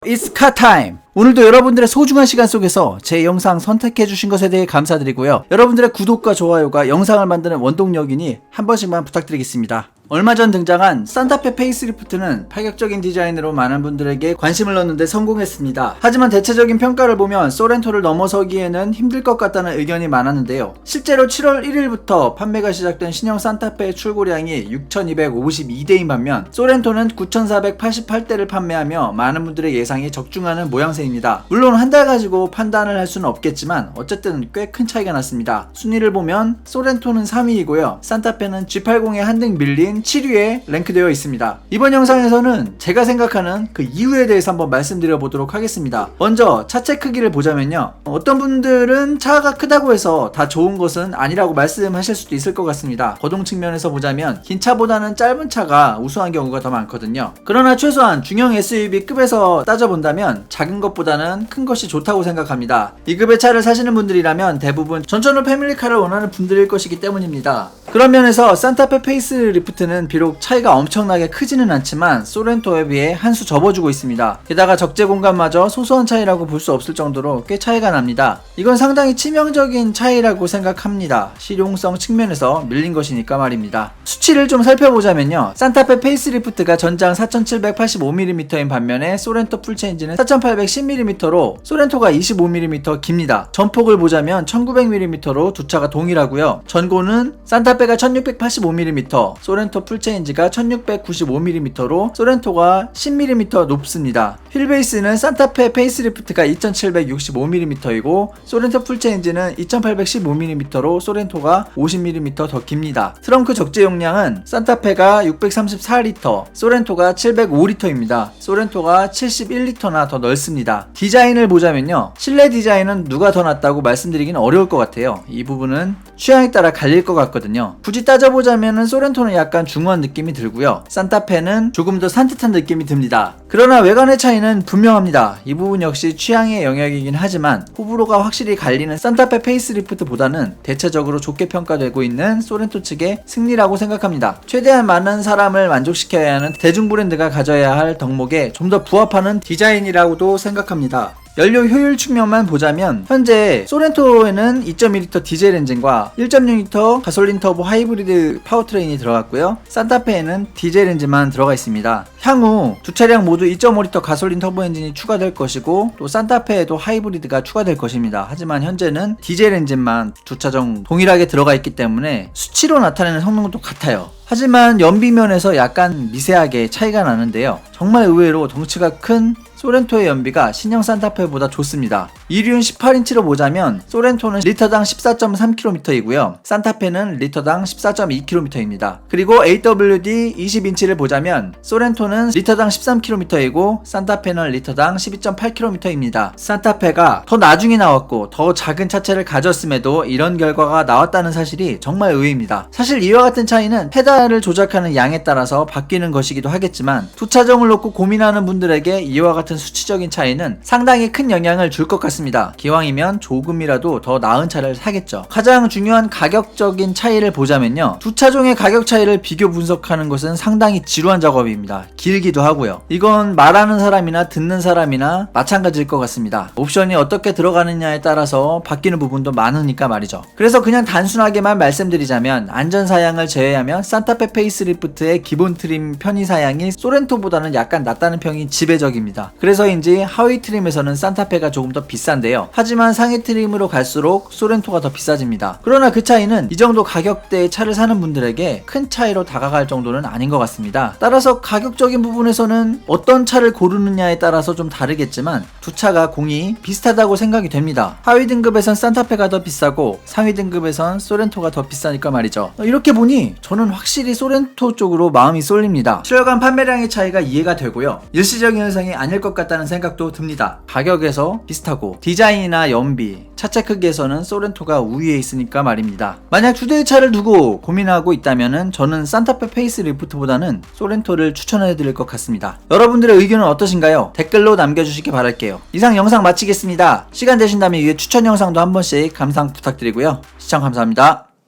It's car time! 오늘도 여러분들의 소중한 시간 속에서 제 영상 선택해주신 것에 대해 감사드리고요. 여러분들의 구독과 좋아요가 영상을 만드는 원동력이니 한 번씩만 부탁드리겠습니다. 얼마 전 등장한 산타페 페이스리프트는 파격적인 디자인으로 많은 분들에게 관심을 얻는데 성공했습니다. 하지만 대체적인 평가를 보면 소렌토를 넘어서기에는 힘들 것 같다는 의견이 많았는데요. 실제로 7월 1일부터 판매가 시작된 신형 산타페의 출고량이 6,252대인 반면 소렌토는 9,488대를 판매하며 많은 분들의 예상이 적중하는 모양새입니다. 물론 한 달 가지고 판단을 할 수는 없겠지만 어쨌든 꽤 큰 차이가 났습니다. 순위를 보면 소렌토는 3위이고요. 산타페는 G80에 한등 밀린 7위에 랭크되어 있습니다. 이번 영상에서는 제가 생각하는 그 이유에 대해서 한번 말씀드려 보도록 하겠습니다. 먼저 차체 크기를 보자면요, 어떤 분들은 차가 크다고 해서 다 좋은 것은 아니라고 말씀하실 수도 있을 것 같습니다. 거동 측면에서 보자면 긴 차보다는 짧은 차가 우수한 경우가 더 많거든요. 그러나 최소한 중형 SUV급에서 따져본다면 작은 것보다는 큰 것이 좋다고 생각합니다. 이 급의 차를 사시는 분들이라면 대부분 전천후 패밀리카를 원하는 분들일 것이기 때문입니다. 그런 면에서 산타페 페이스리프트는 비록 차이가 엄청나게 크지는 않지만 소렌토에 비해 한 수 접어주고 있습니다. 게다가 적재 공간마저 소소한 차이라고 볼 수 없을 정도로 꽤 차이가 납니다. 이건 상당히 치명적인 차이라고 생각합니다. 실용성 측면에서 밀린 것이니까 말입니다. 수치를 좀 살펴보자면요, 산타페 페이스리프트가 전장 4785mm인 반면에 소렌토 풀체인지는 4810mm로 소렌토가 25mm 깁니다. 전폭을 보자면 1900mm로 두 차가 동일하고요. 전고는 산타페가 1685mm, 소렌토 풀체인지가 1695mm로 소렌토가 10mm 높습니다. 휠베이스는 산타페 페이스리프트가 2765mm이고 소렌토 풀체인지는 2815mm로 소렌토가 50mm 더 깁니다. 트렁크 적재 용량은 산타페가 634L, 소렌토가 705L입니다. 소렌토가 71L나 더 넓습니다. 디자인을 보자면요, 실내 디자인은 누가 더 낫다고 말씀드리긴 어려울 것 같아요. 이 부분은 취향에 따라 갈릴 것 같거든요. 굳이 따져보자면 소렌토는 약간 중후한 느낌이 들고요, 산타페는 조금 더 산뜻한 느낌이 듭니다. 그러나 외관의 차이는 분명합니다. 이 부분 역시 취향의 영역이긴 하지만 호불호가 확실히 갈리는 산타페 페이스리프트보다는 대체적으로 좋게 평가되고 있는 소렌토 측의 승리라고 생각합니다. 최대한 많은 사람을 만족시켜야 하는 대중 브랜드가 가져야 할 덕목에 좀 더 부합하는 디자인이라고도 생각합니다. 연료 효율 측면만 보자면 현재 소렌토에는 2.2L 디젤 엔진과 1.6L 가솔린 터보 하이브리드 파워트레인이 들어갔고요, 산타페에는 디젤 엔진만 들어가 있습니다. 향후 두 차량 모두 2.5L 가솔린 터보 엔진이 추가될 것이고 또 산타페에도 하이브리드가 추가될 것입니다. 하지만 현재는 디젤 엔진만 두 차종 동일하게 들어가 있기 때문에 수치로 나타내는 성능도 같아요. 하지만 연비면에서 약간 미세하게 차이가 나는데요, 정말 의외로 덩치가 큰 소렌토의 연비가 신형 산타페보다 좋습니다. 이륜 18인치로 보자면 소렌토는 리터당 14.3km이고요 산타페는 리터당 14.2km입니다. 그리고 AWD 20인치를 보자면 소렌토는 리터당 13km이고 산타페는 리터당 12.8km입니다. 산타페가 더 나중에 나왔고 더 작은 차체를 가졌음에도 이런 결과가 나왔다는 사실이 정말 의외입니다. 사실 이와 같은 차이는 페달을 조작하는 양에 따라서 바뀌는 것이기도 하겠지만 두 차종을 놓고 고민하는 분들에게 이와 같은 수치적인 차이는 상당히 큰 영향을 줄 것 같습니다. 기왕이면 조금이라도 더 나은 차를 사겠죠. 가장 중요한 가격적인 차이를 보자면요, 두 차종의 가격 차이를 비교 분석하는 것은 상당히 지루한 작업입니다. 길기도 하고요. 이건 말하는 사람이나 듣는 사람이나 마찬가지일 것 같습니다. 옵션이 어떻게 들어가느냐에 따라서 바뀌는 부분도 많으니까 말이죠. 그래서 그냥 단순하게만 말씀드리자면 안전사양을 제외하면 산타페 페이스리프트의 기본 트림 편의사양이 소렌토보다는 약간 낫다는 평이 지배적입니다. 그래서인지 하위 트림에서는 산타페가 조금 더 비싼데요, 하지만 상위 트림으로 갈수록 소렌토가 더 비싸집니다. 그러나 그 차이는 이 정도 가격대의 차를 사는 분들에게 큰 차이로 다가갈 정도는 아닌 것 같습니다. 따라서 가격적인 부분에서는 어떤 차를 고르느냐에 따라서 좀 다르겠지만 두 차가 공이 비슷하다고 생각이 됩니다. 하위 등급에선 산타페가 더 비싸고 상위 등급에선 소렌토가 더 비싸니까 말이죠. 이렇게 보니 저는 확실히 소렌토 쪽으로 마음이 쏠립니다. 수요관 판매량의 차이가 이해가 되고요, 일시적인 현상이 아닐 것 같다는 생각도 듭니다. 가격에서 비슷하고 디자인이나 연비, 차체 크기에서는 소렌토가 우위에 있으니까 말입니다. 만약 두 대의 차를 두고 고민하고 있다면 저는 산타페 페이스리프트보다는 소렌토를 추천해드릴 것 같습니다. 여러분들의 의견은 어떠신가요? 댓글로 남겨주시기 바랄게요. 이상 영상 마치겠습니다. 시간 되신다면 위에 추천 영상도 한 번씩 감상 부탁드리고요. 시청 감사합니다.